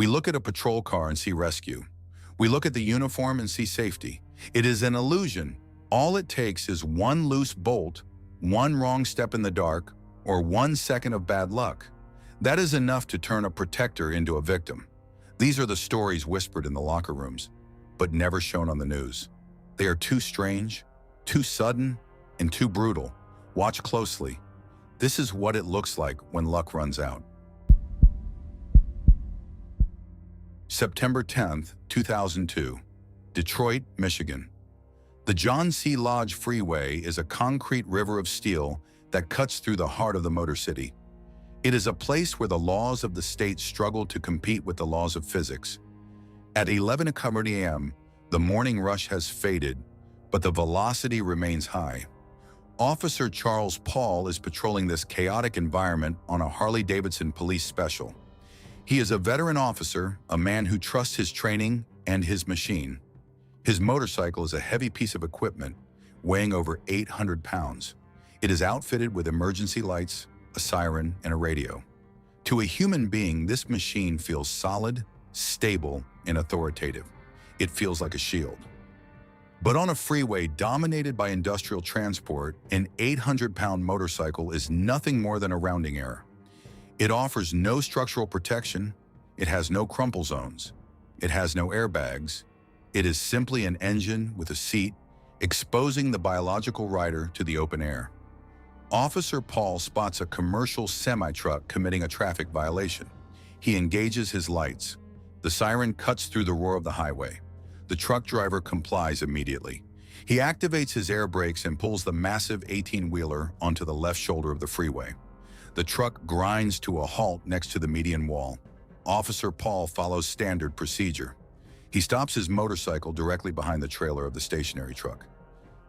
We look at a patrol car and see rescue. We look at the uniform and see safety. It is an illusion. All it takes is one loose bolt, one wrong step in the dark, or 1 second of bad luck. That is enough to turn a protector into a victim. These are the stories whispered in the locker rooms, but never shown on the news. They are too strange, too sudden, and too brutal. Watch closely. This is what it looks like when luck runs out. September 10th, 2002, Detroit, Michigan. The John C. Lodge Freeway is a concrete river of steel that cuts through the heart of the Motor City. It is a place where the laws of the state struggle to compete with the laws of physics. At 11:00 a.m., the morning rush has faded, but the velocity remains high. Officer Charles Paul is patrolling this chaotic environment on a Harley-Davidson police special. He is a veteran officer, a man who trusts his training and his machine. His motorcycle is a heavy piece of equipment, weighing over 800 pounds. It is outfitted with emergency lights, a siren, and a radio. To a human being, this machine feels solid, stable, and authoritative. It feels like a shield. But on a freeway dominated by industrial transport, an 800-pound motorcycle is nothing more than a rounding error. It offers no structural protection. It has no crumple zones. It has no airbags. It is simply an engine with a seat, exposing the biological rider to the open air. Officer Paul spots a commercial semi-truck committing a traffic violation. He engages his lights. The siren cuts through the roar of the highway. The truck driver complies immediately. He activates his air brakes and pulls the massive 18-wheeler onto the left shoulder of the freeway. The truck grinds to a halt next to the median wall. Officer Paul follows standard procedure. He stops his motorcycle directly behind the trailer of the stationary truck.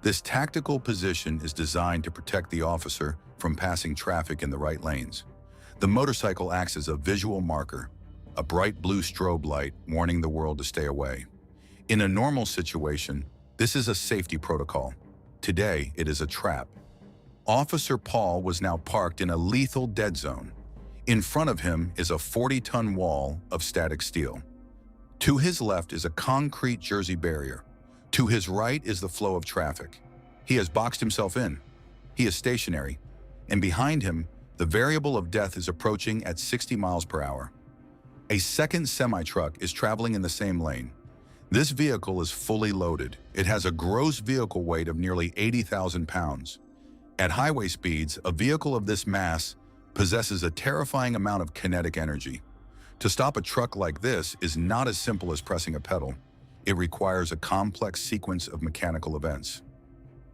This tactical position is designed to protect the officer from passing traffic in the right lanes. The motorcycle acts as a visual marker, a bright blue strobe light warning the world to stay away. In a normal situation, this is a safety protocol. Today, it is a trap. Officer Paul was now parked in a lethal dead zone. In front of him is a 40-ton wall of static steel. To his left is a concrete Jersey barrier. To his right is the flow of traffic. He has boxed himself in. He is stationary. And behind him, the variable of death is approaching at 60 miles per hour. A second semi-truck is traveling in the same lane. This vehicle is fully loaded. It has a gross vehicle weight of nearly 80,000 pounds. At highway speeds, a vehicle of this mass possesses a terrifying amount of kinetic energy. To stop a truck like this is not as simple as pressing a pedal. It requires a complex sequence of mechanical events.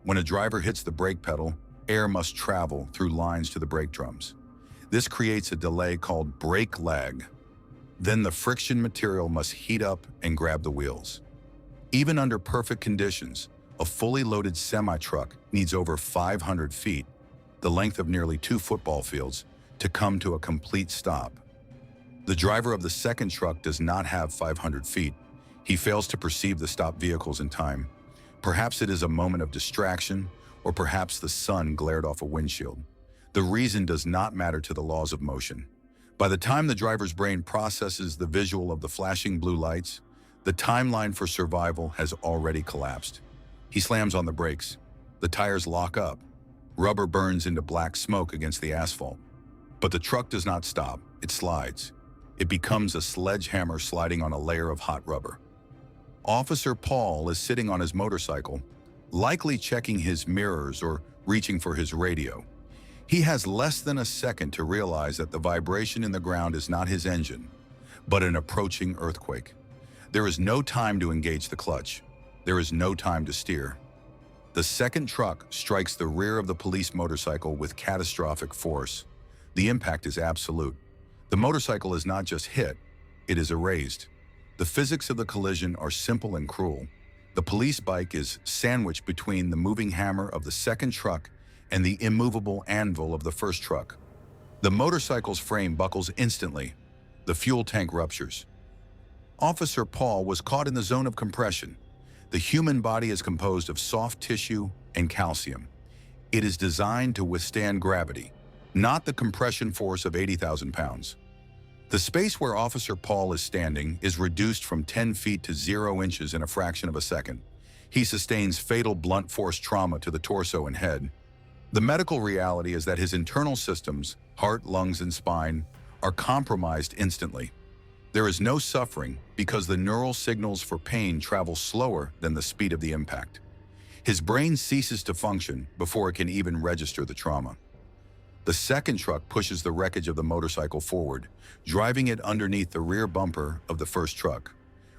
When a driver hits the brake pedal, air must travel through lines to the brake drums. This creates a delay called brake lag. Then the friction material must heat up and grab the wheels. Even under perfect conditions, a fully loaded semi-truck needs over 500 feet, the length of nearly 2 football fields, to come to a complete stop. The driver of the second truck does not have 500 feet. He fails to perceive the stopped vehicles in time. Perhaps it is a moment of distraction, or perhaps the sun glared off a windshield. The reason does not matter to the laws of motion. By the time the driver's brain processes the visual of the flashing blue lights, the timeline for survival has already collapsed. He slams on the brakes. The tires lock up. Rubber burns into black smoke against the asphalt. But the truck does not stop. It slides. It becomes a sledgehammer sliding on a layer of hot rubber. Officer Paul is sitting on his motorcycle, likely checking his mirrors or reaching for his radio. He has less than a second to realize that the vibration in the ground is not his engine, but an approaching earthquake. There is no time to engage the clutch. There is no time to steer. The second truck strikes the rear of the police motorcycle with catastrophic force. The impact is absolute. The motorcycle is not just hit, it is erased. The physics of the collision are simple and cruel. The police bike is sandwiched between the moving hammer of the second truck and the immovable anvil of the first truck. The motorcycle's frame buckles instantly. The fuel tank ruptures. Officer Paul was caught in the zone of compression. The human body is composed of soft tissue and calcium. It is designed to withstand gravity, not the compression force of 80,000 pounds. The space where Officer Paul is standing is reduced from 10 feet to 0 inches in a fraction of a second. He sustains fatal blunt force trauma to the torso and head. The medical reality is that his internal systems, heart, lungs, and spine, are compromised instantly. There is no suffering because the neural signals for pain travel slower than the speed of the impact. His brain ceases to function before it can even register the trauma. The second truck pushes the wreckage of the motorcycle forward, driving it underneath the rear bumper of the first truck.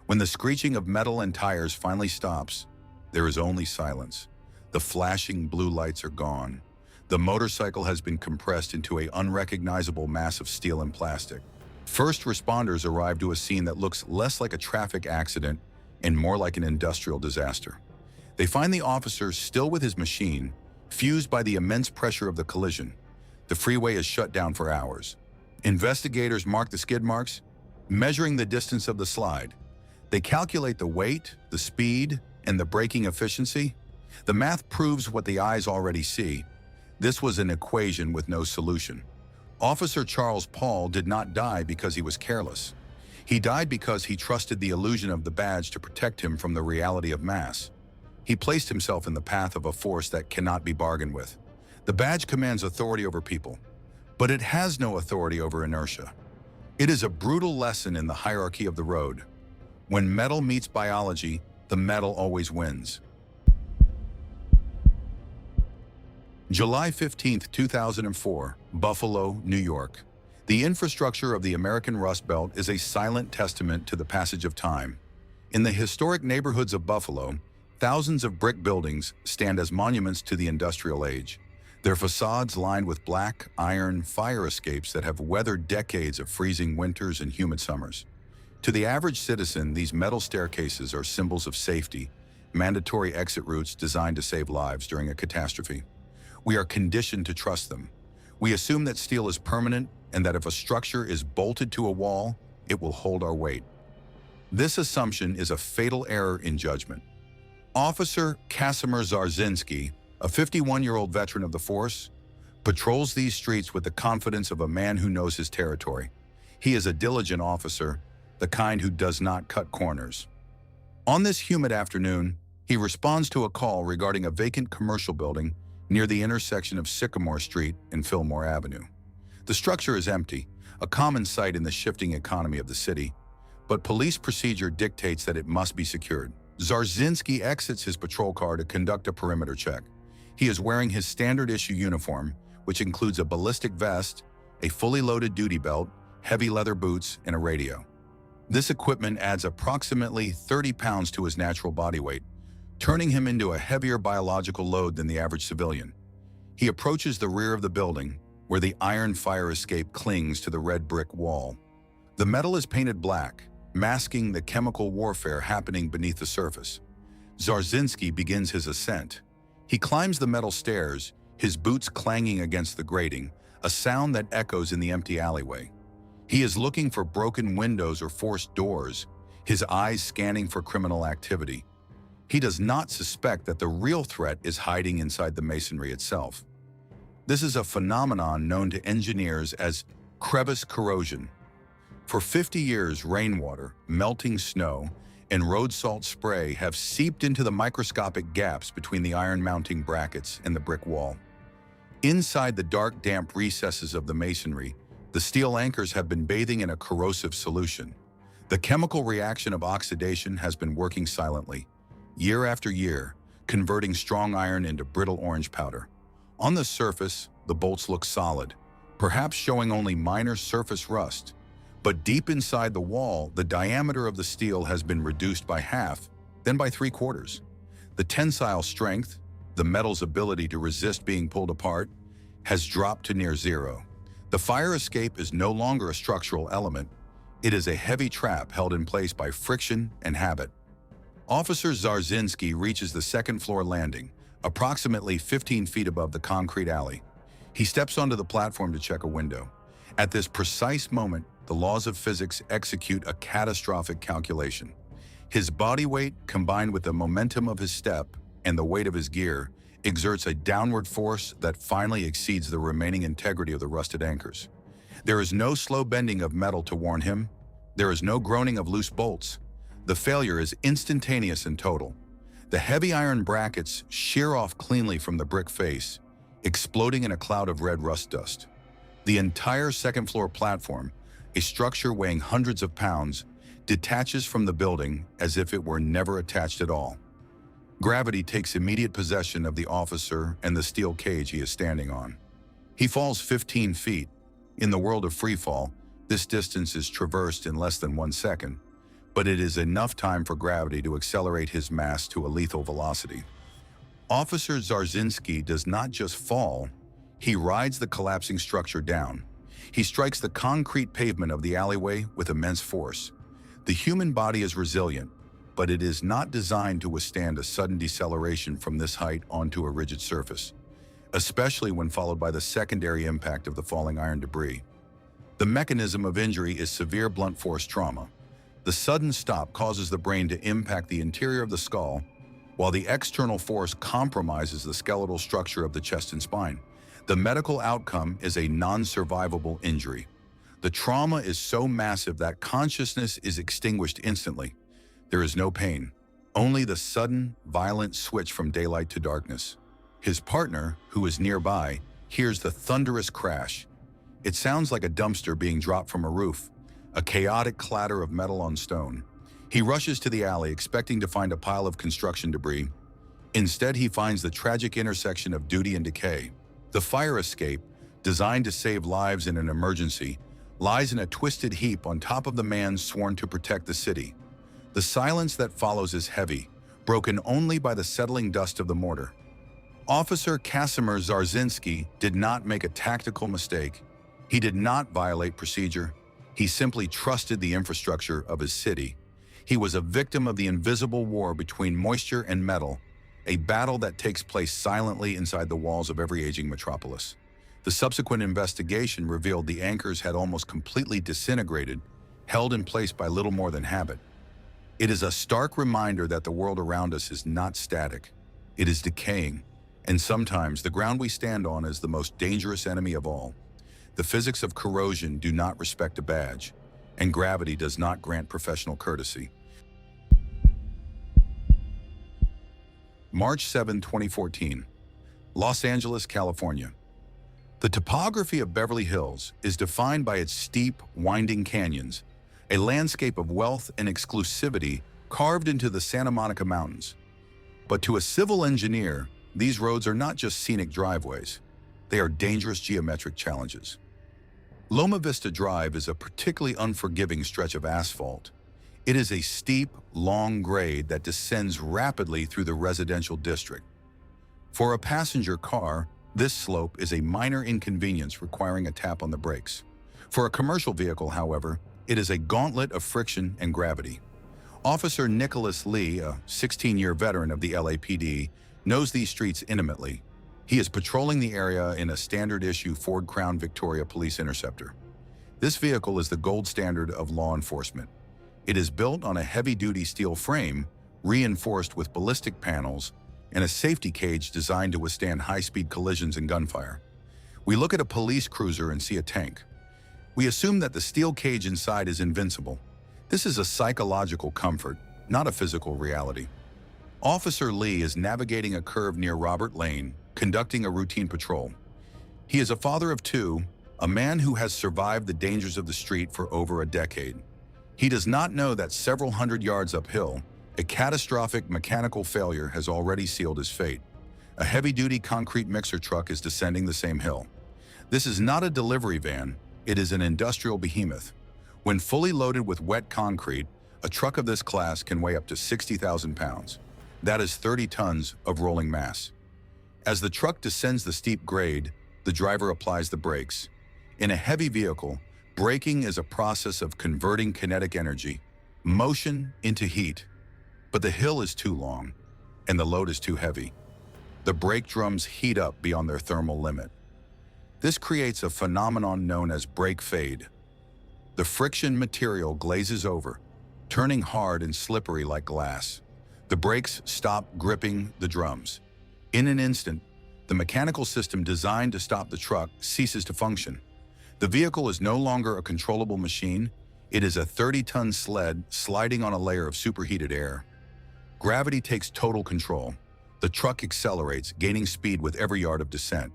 When the screeching of metal and tires finally stops, there is only silence. The flashing blue lights are gone. The motorcycle has been compressed into an unrecognizable mass of steel and plastic. First responders arrive to a scene that looks less like a traffic accident and more like an industrial disaster. They find the officer still with his machine, fused by the immense pressure of the collision. The freeway is shut down for hours. Investigators mark the skid marks, measuring the distance of the slide. They calculate the weight, the speed, and the braking efficiency. The math proves what the eyes already see. This was an equation with no solution. Officer Charles Paul did not die because he was careless. He died because he trusted the illusion of the badge to protect him from the reality of mass. He placed himself in the path of a force that cannot be bargained with. The badge commands authority over people, but it has no authority over inertia. It is a brutal lesson in the hierarchy of the road. When metal meets biology, the metal always wins. July 15, 2004, Buffalo, New York. The infrastructure of the American Rust Belt is a silent testament to the passage of time. In the historic neighborhoods of Buffalo, thousands of brick buildings stand as monuments to the industrial age. Their facades lined with black, iron fire escapes that have weathered decades of freezing winters and humid summers. To the average citizen, these metal staircases are symbols of safety, mandatory exit routes designed to save lives during a catastrophe. We are conditioned to trust them. We assume that steel is permanent and that if a structure is bolted to a wall, it will hold our weight. This assumption is a fatal error in judgment. Officer Kasimir Zarzinski, a 51-year-old veteran of the force, patrols these streets with the confidence of a man who knows his territory. He is a diligent officer, the kind who does not cut corners. On this humid afternoon, he responds to a call regarding a vacant commercial building near the intersection of Sycamore Street and Fillmore Avenue. The structure is empty, a common sight in the shifting economy of the city, but police procedure dictates that it must be secured. Zarzinski exits his patrol car to conduct a perimeter check. He is wearing his standard-issue uniform, which includes a ballistic vest, a fully loaded duty belt, heavy leather boots, and a radio. This equipment adds approximately 30 pounds to his natural body weight, turning him into a heavier biological load than the average civilian. He approaches the rear of the building, where the iron fire escape clings to the red brick wall. The metal is painted black, masking the chemical warfare happening beneath the surface. Zarzinski begins his ascent. He climbs the metal stairs, his boots clanging against the grating, a sound that echoes in the empty alleyway. He is looking for broken windows or forced doors, his eyes scanning for criminal activity. He does not suspect that the real threat is hiding inside the masonry itself. This is a phenomenon known to engineers as crevice corrosion. For 50 years, rainwater, melting snow, and road salt spray have seeped into the microscopic gaps between the iron mounting brackets and the brick wall. Inside the dark, damp recesses of the masonry, the steel anchors have been bathing in a corrosive solution. The chemical reaction of oxidation has been working silently, year after year, converting strong iron into brittle orange powder. On the surface, the bolts look solid, perhaps showing only minor surface rust. But deep inside the wall, the diameter of the steel has been reduced by half, then by 3/4. The tensile strength, the metal's ability to resist being pulled apart, has dropped to near zero. The fire escape is no longer a structural element. It is a heavy trap held in place by friction and habit. Officer Zarzinski reaches the second-floor landing, approximately 15 feet above the concrete alley. He steps onto the platform to check a window. At this precise moment, the laws of physics execute a catastrophic calculation. His body weight, combined with the momentum of his step and the weight of his gear, exerts a downward force that finally exceeds the remaining integrity of the rusted anchors. There is no slow bending of metal to warn him. There is no groaning of loose bolts. The failure is instantaneous and total. The heavy iron brackets shear off cleanly from the brick face, exploding in a cloud of red rust dust. The entire second-floor platform, a structure weighing hundreds of pounds, detaches from the building as if it were never attached at all. Gravity takes immediate possession of the officer and the steel cage he is standing on. He falls 15 feet. In the world of freefall, this distance is traversed in less than 1 second, but it is enough time for gravity to accelerate his mass to a lethal velocity. Officer Zarzinski does not just fall, he rides the collapsing structure down. He strikes the concrete pavement of the alleyway with immense force. The human body is resilient, but it is not designed to withstand a sudden deceleration from this height onto a rigid surface, especially when followed by the secondary impact of the falling iron debris. The mechanism of injury is severe blunt force trauma. The sudden stop causes the brain to impact the interior of the skull, while the external force compromises the skeletal structure of the chest and spine. The medical outcome is a non-survivable injury. The trauma is so massive that consciousness is extinguished instantly. There is no pain, only the sudden, violent switch from daylight to darkness. His partner, who is nearby, hears the thunderous crash. It sounds like a dumpster being dropped from a roof, a chaotic clatter of metal on stone. He rushes to the alley, expecting to find a pile of construction debris. Instead, he finds the tragic intersection of duty and decay. The fire escape, designed to save lives in an emergency, lies in a twisted heap on top of the man sworn to protect the city. The silence that follows is heavy, broken only by the settling dust of the mortar. Officer Kasimir Zarzinski did not make a tactical mistake. He did not violate procedure. He simply trusted the infrastructure of his city. He was a victim of the invisible war between moisture and metal, a battle that takes place silently inside the walls of every aging metropolis. The subsequent investigation revealed the anchors had almost completely disintegrated, held in place by little more than habit. It is a stark reminder that the world around us is not static. It is decaying. And sometimes the ground we stand on is the most dangerous enemy of all. The physics of corrosion do not respect a badge, and gravity does not grant professional courtesy. March 7, 2014, Los Angeles, California. The topography of Beverly Hills is defined by its steep, winding canyons, a landscape of wealth and exclusivity carved into the Santa Monica Mountains. But to a civil engineer, these roads are not just scenic driveways. They are dangerous geometric challenges. Loma Vista Drive is a particularly unforgiving stretch of asphalt. It is a steep, long grade that descends rapidly through the residential district. For a passenger car, this slope is a minor inconvenience requiring a tap on the brakes. For a commercial vehicle, however, it is a gauntlet of friction and gravity. Officer Nicholas Lee, a 16-year veteran of the LAPD, knows these streets intimately. He is patrolling the area in a standard-issue Ford Crown Victoria Police Interceptor. This vehicle is the gold standard of law enforcement. It is built on a heavy-duty steel frame, reinforced with ballistic panels, and a safety cage designed to withstand high-speed collisions and gunfire. We look at a police cruiser and see a tank. We assume that the steel cage inside is invincible. This is a psychological comfort, not a physical reality. Officer Lee is navigating a curve near Robert Lane, conducting a routine patrol. He is a father of two, a man who has survived the dangers of the street for over a decade. He does not know that several hundred yards uphill, a catastrophic mechanical failure has already sealed his fate. A heavy-duty concrete mixer truck is descending the same hill. This is not a delivery van, it is an industrial behemoth. When fully loaded with wet concrete, a truck of this class can weigh up to 60,000 pounds. That is 30 tons of rolling mass. As the truck descends the steep grade, the driver applies the brakes. In a heavy vehicle, braking is a process of converting kinetic energy, motion into heat. But the hill is too long, and the load is too heavy. The brake drums heat up beyond their thermal limit. This creates a phenomenon known as brake fade. The friction material glazes over, turning hard and slippery like glass. The brakes stop gripping the drums. In an instant, the mechanical system designed to stop the truck ceases to function. The vehicle is no longer a controllable machine. It is a 30-ton sled sliding on a layer of superheated air. Gravity takes total control. The truck accelerates, gaining speed with every yard of descent.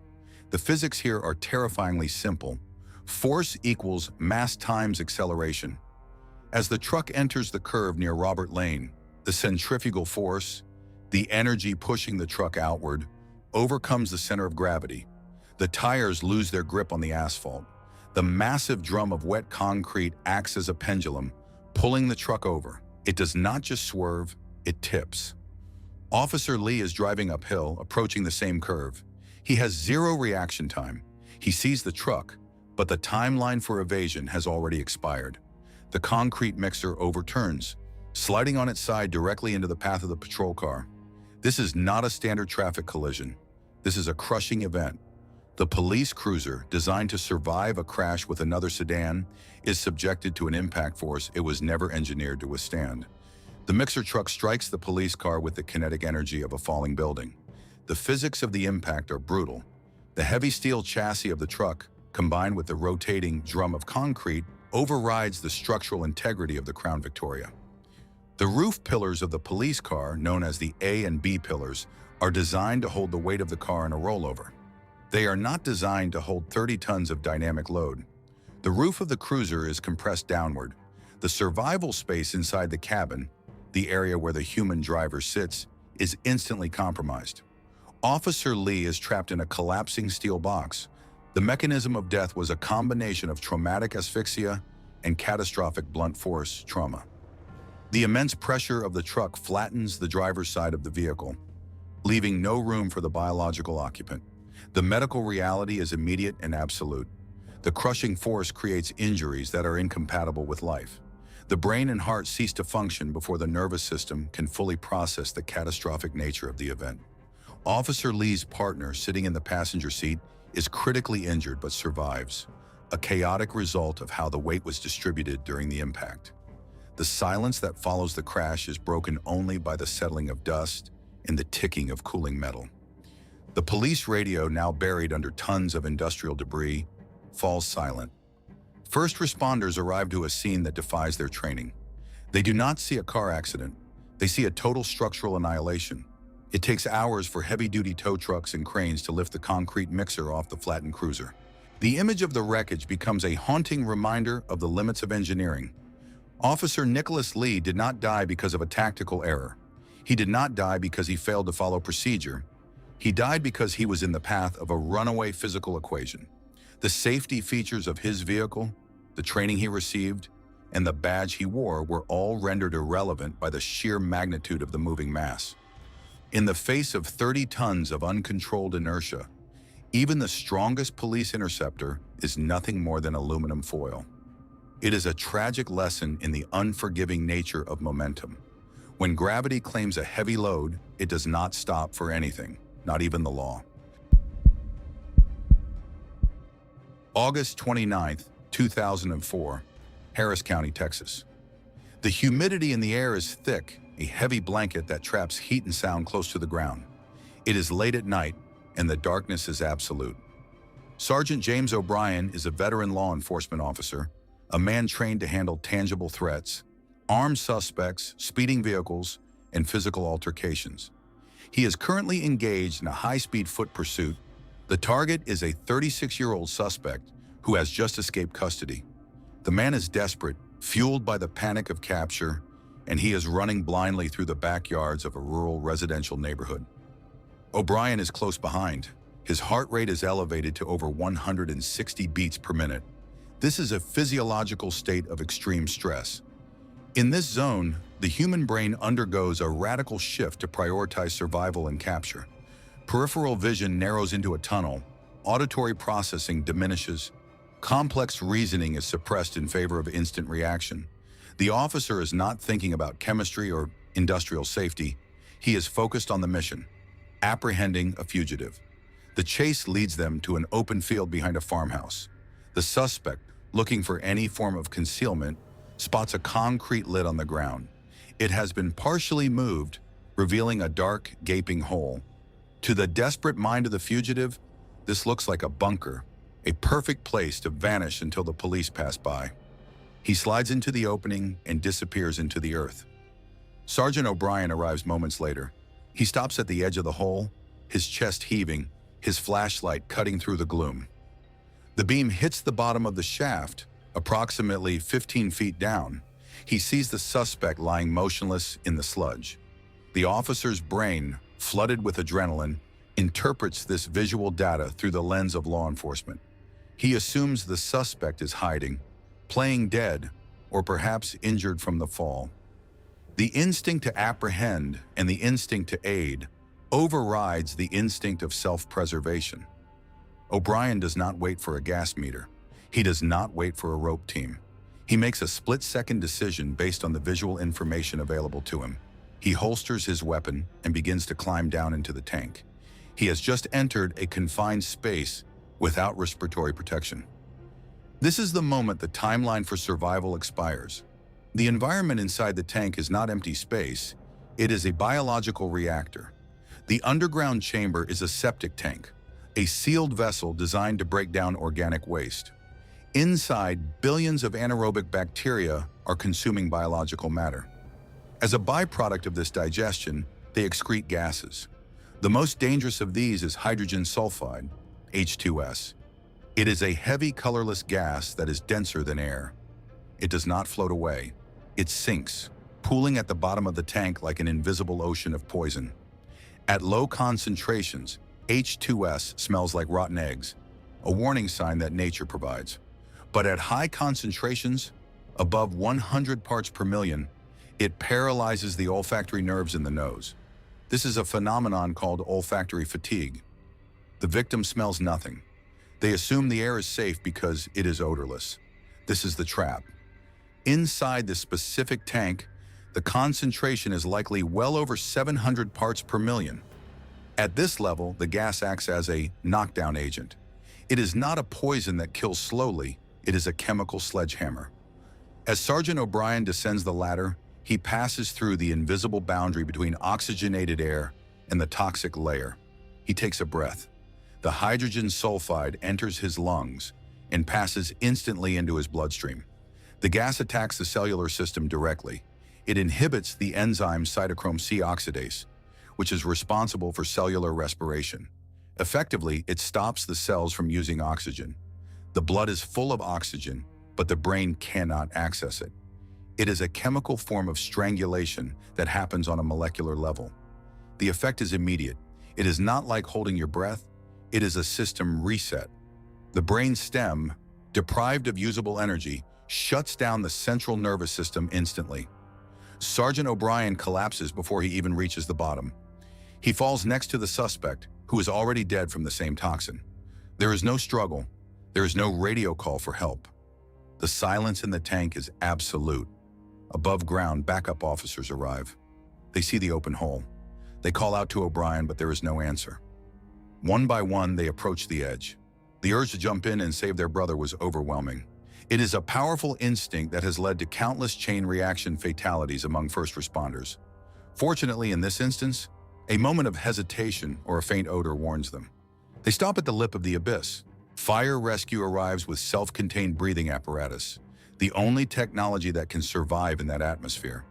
The physics here are terrifyingly simple. Force equals mass times acceleration. As the truck enters the curve near Robert Lane, the centrifugal force, the energy pushing the truck outward, overcomes the center of gravity. The tires lose their grip on the asphalt. The massive drum of wet concrete acts as a pendulum, pulling the truck over. It does not just swerve, it tips. Officer Lee is driving uphill, approaching the same curve. He has zero reaction time. He sees the truck, but the timeline for evasion has already expired. The concrete mixer overturns, sliding on its side directly into the path of the patrol car. This is not a standard traffic collision. This is a crushing event. The police cruiser, designed to survive a crash with another sedan, is subjected to an impact force it was never engineered to withstand. The mixer truck strikes the police car with the kinetic energy of a falling building. The physics of the impact are brutal. The heavy steel chassis of the truck, combined with the rotating drum of concrete, overrides the structural integrity of the Crown Victoria. The roof pillars of the police car, known as the A and B pillars, are designed to hold the weight of the car in a rollover. They are not designed to hold 30 tons of dynamic load. The roof of the cruiser is compressed downward. The survival space inside the cabin, the area where the human driver sits, is instantly compromised. Officer Lee is trapped in a collapsing steel box. The mechanism of death was a combination of traumatic asphyxia and catastrophic blunt force trauma. The immense pressure of the truck flattens the driver's side of the vehicle, leaving no room for the biological occupant. The medical reality is immediate and absolute. The crushing force creates injuries that are incompatible with life. The brain and heart cease to function before the nervous system can fully process the catastrophic nature of the event. Officer Lee's partner, sitting in the passenger seat, is critically injured but survives, a chaotic result of how the weight was distributed during the impact. The silence that follows the crash is broken only by the settling of dust and the ticking of cooling metal. The police radio, now buried under tons of industrial debris, falls silent. First responders arrive to a scene that defies their training. They do not see a car accident. They see a total structural annihilation. It takes hours for heavy-duty tow trucks and cranes to lift the concrete mixer off the flattened cruiser. The image of the wreckage becomes a haunting reminder of the limits of engineering. Officer Nicholas Lee did not die because of a tactical error. He did not die because he failed to follow procedure. He died because he was in the path of a runaway physical equation. The safety features of his vehicle, the training he received, and the badge he wore were all rendered irrelevant by the sheer magnitude of the moving mass. In the face of 30 tons of uncontrolled inertia, even the strongest police interceptor is nothing more than aluminum foil. It is a tragic lesson in the unforgiving nature of momentum. When gravity claims a heavy load, it does not stop for anything, not even the law. August 29, 2004, Harris County, Texas. The humidity in the air is thick, a heavy blanket that traps heat and sound close to the ground. It is late at night, and the darkness is absolute. Sergeant James O'Brien is a veteran law enforcement officer, a man trained to handle tangible threats, armed suspects, speeding vehicles, and physical altercations. He is currently engaged in a high-speed foot pursuit. The target is a 36-year-old suspect who has just escaped custody. The man is desperate, fueled by the panic of capture, and he is running blindly through the backyards of a rural residential neighborhood. O'Brien is close behind. His heart rate is elevated to over 160 beats per minute. This is a physiological state of extreme stress. In this zone, the human brain undergoes a radical shift to prioritize survival and capture. Peripheral vision narrows into a tunnel, auditory processing diminishes, complex reasoning is suppressed in favor of instant reaction. The officer is not thinking about chemistry or industrial safety. He is focused on the mission, apprehending a fugitive. The chase leads them to an open field behind a farmhouse. The suspect, looking for any form of concealment, spots a concrete lid on the ground. It has been partially moved, revealing a dark, gaping hole. To the desperate mind of the fugitive, this looks like a bunker, a perfect place to vanish until the police pass by. He slides into the opening and disappears into the earth. Sergeant O'Brien arrives moments later. He stops at the edge of the hole, his chest heaving, his flashlight cutting through the gloom. The beam hits the bottom of the shaft, approximately 15 feet down. He sees the suspect lying motionless in the sludge. The officer's brain, flooded with adrenaline, interprets this visual data through the lens of law enforcement. He assumes the suspect is hiding, playing dead, or perhaps injured from the fall. The instinct to apprehend and the instinct to aid overrides the instinct of self-preservation. O'Brien does not wait for a gas meter. He does not wait for a rope team. He makes a split-second decision based on the visual information available to him. He holsters his weapon and begins to climb down into the tank. He has just entered a confined space without respiratory protection. This is the moment the timeline for survival expires. The environment inside the tank is not empty space. It is a biological reactor. The underground chamber is a septic tank, a sealed vessel designed to break down organic waste. Inside, billions of anaerobic bacteria are consuming biological matter. As a byproduct of this digestion, they excrete gases. The most dangerous of these is hydrogen sulfide, H2S. It is a heavy, colorless gas that is denser than air. It does not float away. It sinks, pooling at the bottom of the tank like an invisible ocean of poison. At low concentrations, H2S smells like rotten eggs, a warning sign that nature provides. But at high concentrations, above 100 parts per million, it paralyzes the olfactory nerves in the nose. This is a phenomenon called olfactory fatigue. The victim smells nothing. They assume the air is safe because it is odorless. This is the trap. Inside this specific tank, the concentration is likely well over 700 parts per million. At this level, the gas acts as a knockdown agent. It is not a poison that kills slowly, it is a chemical sledgehammer. As Sergeant O'Brien descends the ladder, he passes through the invisible boundary between oxygenated air and the toxic layer. He takes a breath. The hydrogen sulfide enters his lungs and passes instantly into his bloodstream. The gas attacks the cellular system directly. It inhibits the enzyme cytochrome C oxidase, which is responsible for cellular respiration. Effectively, it stops the cells from using oxygen. The blood is full of oxygen, but the brain cannot access it. It is a chemical form of strangulation that happens on a molecular level. The effect is immediate. It is not like holding your breath. It is a system reset. The brain stem, deprived of usable energy, shuts down the central nervous system instantly. Sergeant O'Brien collapses before he even reaches the bottom. He falls next to the suspect, who is already dead from the same toxin. There is no struggle. There is no radio call for help. The silence in the tank is absolute. Above ground, backup officers arrive. They see the open hole. They call out to O'Brien, but there is no answer. One by one, they approach the edge. The urge to jump in and save their brother was overwhelming. It is a powerful instinct that has led to countless chain reaction fatalities among first responders. Fortunately, in this instance, a moment of hesitation or a faint odor warns them. They stop at the lip of the abyss. Fire rescue arrives with self-contained breathing apparatus, the only technology that can survive in that atmosphere.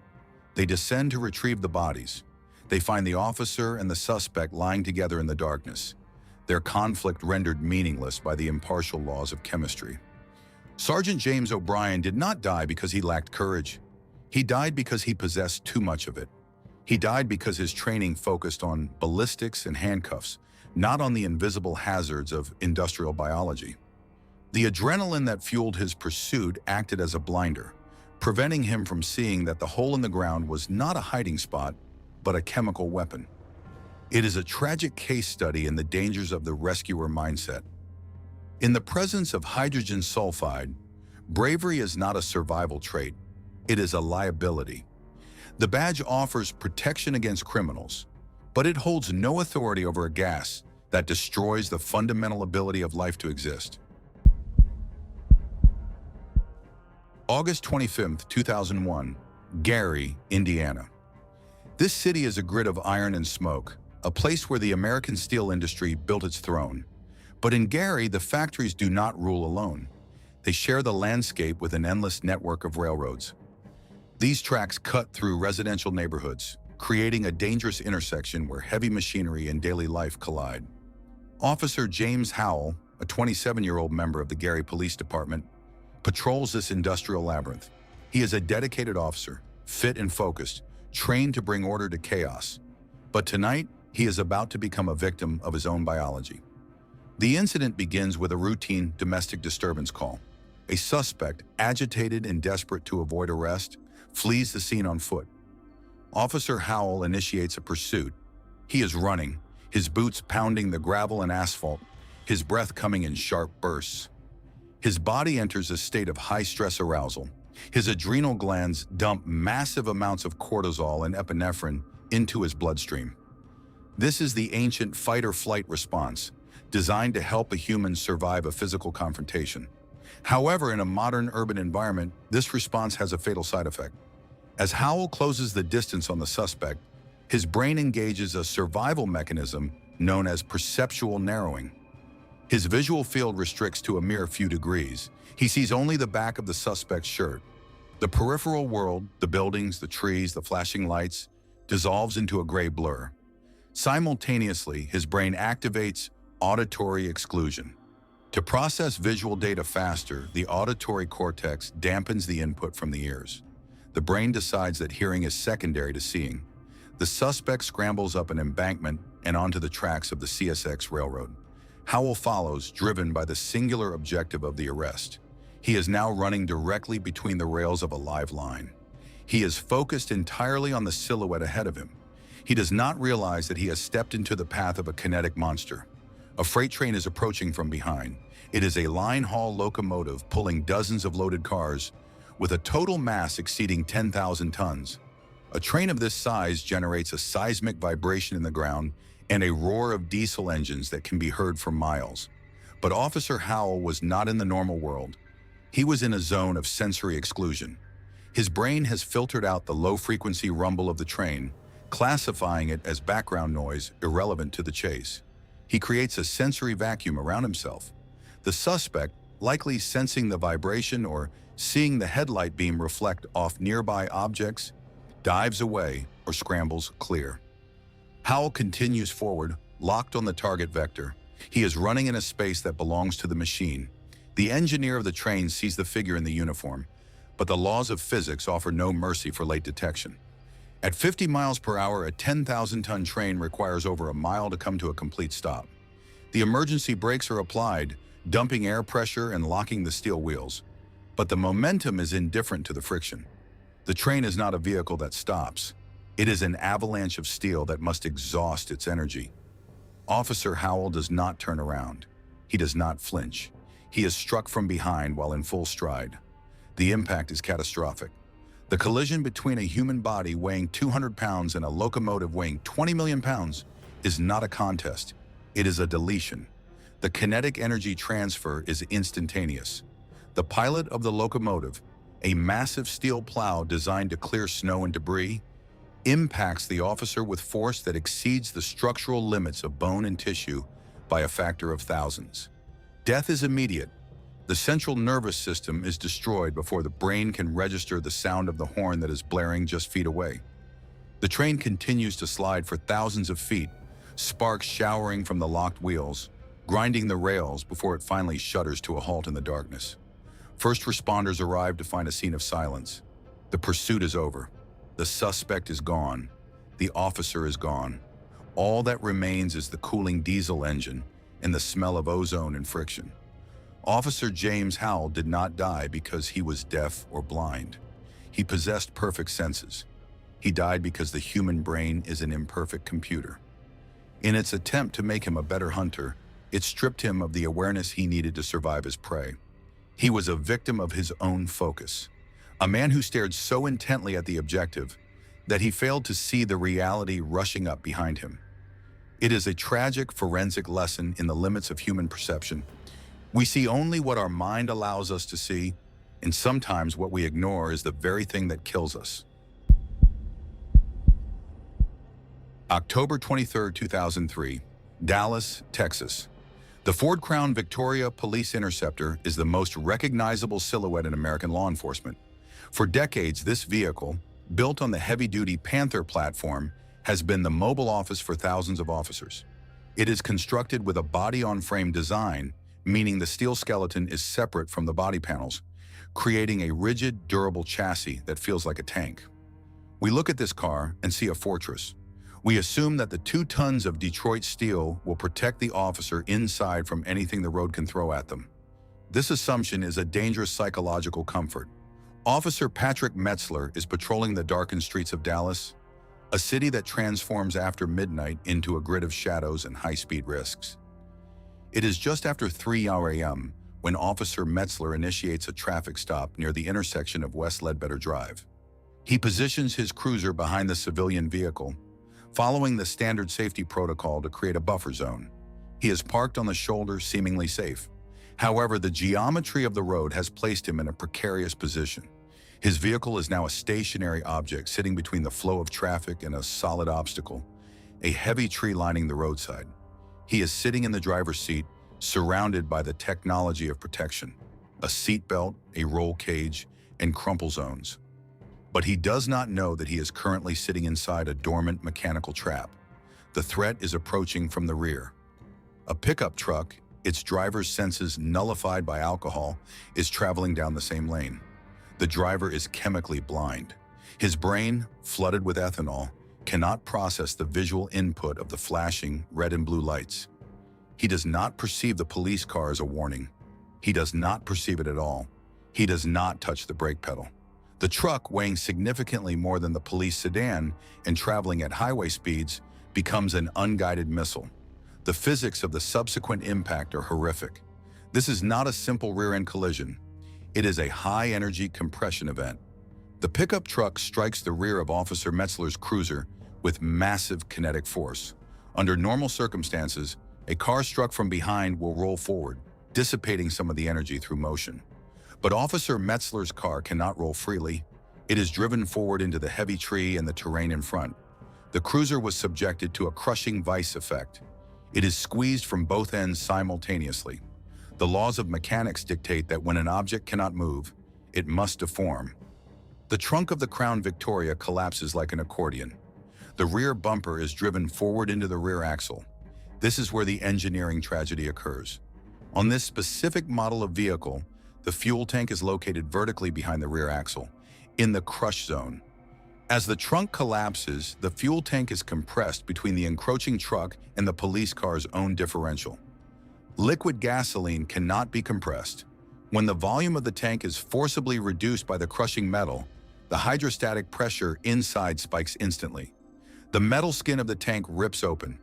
They descend to retrieve the bodies. They find the officer and the suspect lying together in the darkness, their conflict rendered meaningless by the impartial laws of chemistry. Sergeant James O'Brien did not die because he lacked courage. He died because he possessed too much of it. He died because his training focused on ballistics and handcuffs, not on the invisible hazards of industrial biology. The adrenaline that fueled his pursuit acted as a blinder, preventing him from seeing that the hole in the ground was not a hiding spot, but a chemical weapon. It is a tragic case study in the dangers of the rescuer mindset. In the presence of hydrogen sulfide, bravery is not a survival trait, it is a liability. The badge offers protection against criminals, but it holds no authority over a gas that destroys the fundamental ability of life to exist. August 25, 2001, Gary, Indiana. This city is a grid of iron and smoke, a place where the American steel industry built its throne. But in Gary, the factories do not rule alone. They share the landscape with an endless network of railroads. These tracks cut through residential neighborhoods, creating a dangerous intersection where heavy machinery and daily life collide. Officer James Howell, a 27-year-old member of the Gary Police Department, patrols this industrial labyrinth. He is a dedicated officer, fit and focused, trained to bring order to chaos. But tonight, he is about to become a victim of his own biology. The incident begins with a routine domestic disturbance call. A suspect, agitated and desperate to avoid arrest, flees the scene on foot. Officer Howell initiates a pursuit. He is running, his boots pounding the gravel and asphalt, his breath coming in sharp bursts. His body enters a state of high-stress arousal. His adrenal glands dump massive amounts of cortisol and epinephrine into his bloodstream. This is the ancient fight-or-flight response, designed to help a human survive a physical confrontation. However, in a modern urban environment, this response has a fatal side effect. As Howell closes the distance on the suspect, his brain engages a survival mechanism known as perceptual narrowing. His visual field restricts to a mere few degrees. He sees only the back of the suspect's shirt. The peripheral world, the buildings, the trees, the flashing lights, dissolves into a gray blur. Simultaneously, his brain activates auditory exclusion. To process visual data faster, the auditory cortex dampens the input from the ears. The brain decides that hearing is secondary to seeing. The suspect scrambles up an embankment and onto the tracks of the CSX railroad. Howell follows, driven by the singular objective of the arrest. He is now running directly between the rails of a live line. He is focused entirely on the silhouette ahead of him. He does not realize that he has stepped into the path of a kinetic monster. A freight train is approaching from behind. It is a line-haul locomotive pulling dozens of loaded cars with a total mass exceeding 10,000 tons. A train of this size generates a seismic vibration in the ground and a roar of diesel engines that can be heard for miles. But Officer Howell was not in the normal world. He was in a zone of sensory exclusion. His brain has filtered out the low-frequency rumble of the train, classifying it as background noise irrelevant to the chase. He creates a sensory vacuum around himself. The suspect, likely sensing the vibration or seeing the headlight beam reflect off nearby objects, dives away or scrambles clear. Howell continues forward, locked on the target vector. He is running in a space that belongs to the machine. The engineer of the train sees the figure in the uniform, but the laws of physics offer no mercy for late detection. At 50 miles per hour, a 10,000-ton train requires over a mile to come to a complete stop. The emergency brakes are applied, dumping air pressure and locking the steel wheels. But the momentum is indifferent to the friction. The train is not a vehicle that stops. It is an avalanche of steel that must exhaust its energy. Officer Howell does not turn around. He does not flinch. He is struck from behind while in full stride. The impact is catastrophic. The collision between a human body weighing 200 pounds and a locomotive weighing 20 million pounds is not a contest. It is a deletion. The kinetic energy transfer is instantaneous. The pilot of the locomotive, a massive steel plow designed to clear snow and debris, impacts the officer with force that exceeds the structural limits of bone and tissue by a factor of thousands. Death is immediate. The central nervous system is destroyed before the brain can register the sound of the horn that is blaring just feet away. The train continues to slide for thousands of feet, sparks showering from the locked wheels, grinding the rails before it finally shudders to a halt in the darkness. First responders arrive to find a scene of silence. The pursuit is over. The suspect is gone. The officer is gone. All that remains is the cooling diesel engine and the smell of ozone and friction. Officer James Howell did not die because he was deaf or blind. He possessed perfect senses. He died because the human brain is an imperfect computer. In its attempt to make him a better hunter, it stripped him of the awareness he needed to survive as prey. He was a victim of his own focus, a man who stared so intently at the objective that he failed to see the reality rushing up behind him. It is a tragic forensic lesson in the limits of human perception. We see only what our mind allows us to see, and sometimes what we ignore is the very thing that kills us. October 23, 2003, Dallas, Texas. The Ford Crown Victoria Police Interceptor is the most recognizable silhouette in American law enforcement. For decades, this vehicle, built on the heavy-duty Panther platform, has been the mobile office for thousands of officers. It is constructed with a body-on-frame design, meaning the steel skeleton is separate from the body panels, creating a rigid, durable chassis that feels like a tank. We look at this car and see a fortress. We assume that the 2 tons of Detroit steel will protect the officer inside from anything the road can throw at them. This assumption is a dangerous psychological comfort. Officer Patrick Metzler is patrolling the darkened streets of Dallas, a city that transforms after midnight into a grid of shadows and high-speed risks. It is just after 3 a.m. when Officer Metzler initiates a traffic stop near the intersection of West Ledbetter Drive. He positions his cruiser behind the civilian vehicle, following the standard safety protocol to create a buffer zone. He is parked on the shoulder, seemingly safe. However, the geometry of the road has placed him in a precarious position. His vehicle is now a stationary object sitting between the flow of traffic and a solid obstacle, a heavy tree lining the roadside. He is sitting in the driver's seat, surrounded by the technology of protection, a seat belt, a roll cage, and crumple zones. But he does not know that he is currently sitting inside a dormant mechanical trap. The threat is approaching from the rear. A pickup truck, its driver's senses nullified by alcohol, is traveling down the same lane. The driver is chemically blind. His brain, flooded with ethanol, cannot process the visual input of the flashing red and blue lights. He does not perceive the police car as a warning. He does not perceive it at all. He does not touch the brake pedal. The truck, weighing significantly more than the police sedan and traveling at highway speeds, becomes an unguided missile. The physics of the subsequent impact are horrific. This is not a simple rear-end collision. It is a high-energy compression event. The pickup truck strikes the rear of Officer Metzler's cruiser with massive kinetic force. Under normal circumstances, a car struck from behind will roll forward, dissipating some of the energy through motion. But Officer Metzler's car cannot roll freely. It is driven forward into the heavy tree and the terrain in front. The cruiser was subjected to a crushing vice effect. It is squeezed from both ends simultaneously. The laws of mechanics dictate that when an object cannot move, it must deform. The trunk of the Crown Victoria collapses like an accordion. The rear bumper is driven forward into the rear axle. This is where the engineering tragedy occurs. On this specific model of vehicle, the fuel tank is located vertically behind the rear axle, in the crush zone. As the trunk collapses, the fuel tank is compressed between the encroaching truck and the police car's own differential. Liquid gasoline cannot be compressed. When the volume of the tank is forcibly reduced by the crushing metal, the hydrostatic pressure inside spikes instantly. The metal skin of the tank rips open.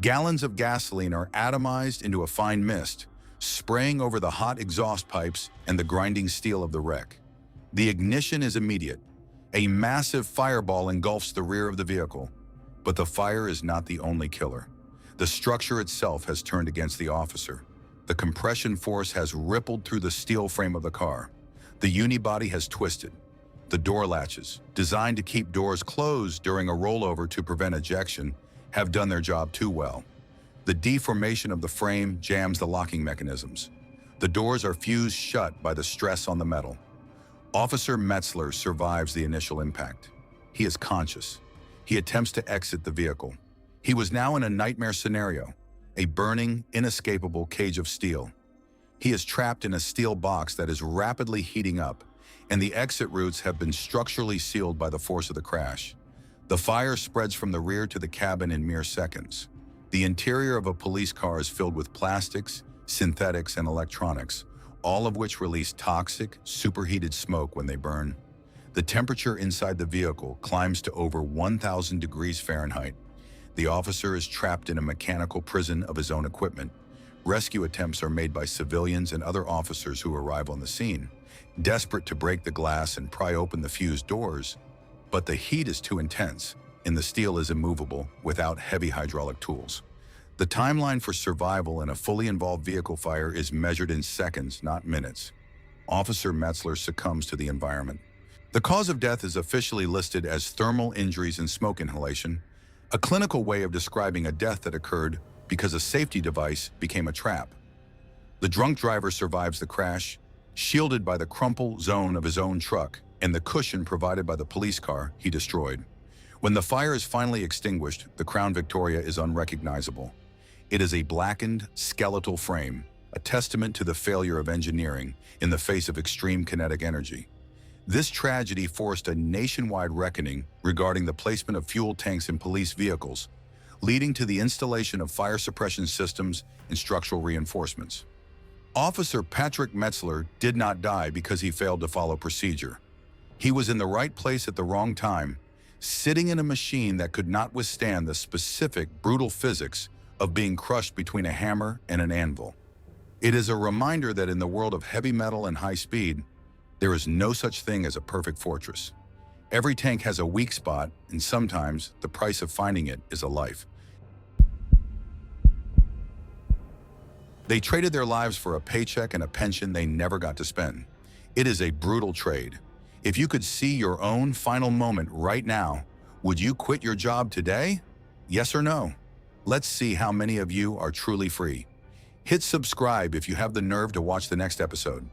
Gallons of gasoline are atomized into a fine mist, spraying over the hot exhaust pipes and the grinding steel of the wreck. The ignition is immediate. A massive fireball engulfs the rear of the vehicle. But the fire is not the only killer. The structure itself has turned against the officer. The compression force has rippled through the steel frame of the car. The unibody has twisted. The door latches, designed to keep doors closed during a rollover to prevent ejection, have done their job too well. The deformation of the frame jams the locking mechanisms. The doors are fused shut by the stress on the metal. Officer Metzler survives the initial impact. He is conscious. He attempts to exit the vehicle. He was now in a nightmare scenario, a burning, inescapable cage of steel. He is trapped in a steel box that is rapidly heating up, and the exit routes have been structurally sealed by the force of the crash. The fire spreads from the rear to the cabin in mere seconds. The interior of a police car is filled with plastics, synthetics, and electronics, all of which release toxic, superheated smoke when they burn. The temperature inside the vehicle climbs to over 1,000 degrees Fahrenheit. The officer is trapped in a mechanical prison of his own equipment. Rescue attempts are made by civilians and other officers who arrive on the scene, desperate to break the glass and pry open the fused doors. But the heat is too intense, and the steel is immovable without heavy hydraulic tools. The timeline for survival in a fully involved vehicle fire is measured in seconds, not minutes. Officer Metzler succumbs to the environment. The cause of death is officially listed as thermal injuries and smoke inhalation, a clinical way of describing a death that occurred because a safety device became a trap. The drunk driver survives the crash, shielded by the crumple zone of his own truck and the cushion provided by the police car he destroyed. When the fire is finally extinguished, the Crown Victoria is unrecognizable. It is a blackened, skeletal frame, a testament to the failure of engineering in the face of extreme kinetic energy. This tragedy forced a nationwide reckoning regarding the placement of fuel tanks in police vehicles, leading to the installation of fire suppression systems and structural reinforcements. Officer Patrick Metzler did not die because he failed to follow procedure. He was in the right place at the wrong time, sitting in a machine that could not withstand the specific, brutal physics of being crushed between a hammer and an anvil. It is a reminder that in the world of heavy metal and high speed, there is no such thing as a perfect fortress. Every tank has a weak spot, and sometimes the price of finding it is a life. They traded their lives for a paycheck and a pension they never got to spend. It is a brutal trade. If you could see your own final moment right now, would you quit your job today? Yes or no? Let's see how many of you are truly free. Hit subscribe if you have the nerve to watch the next episode.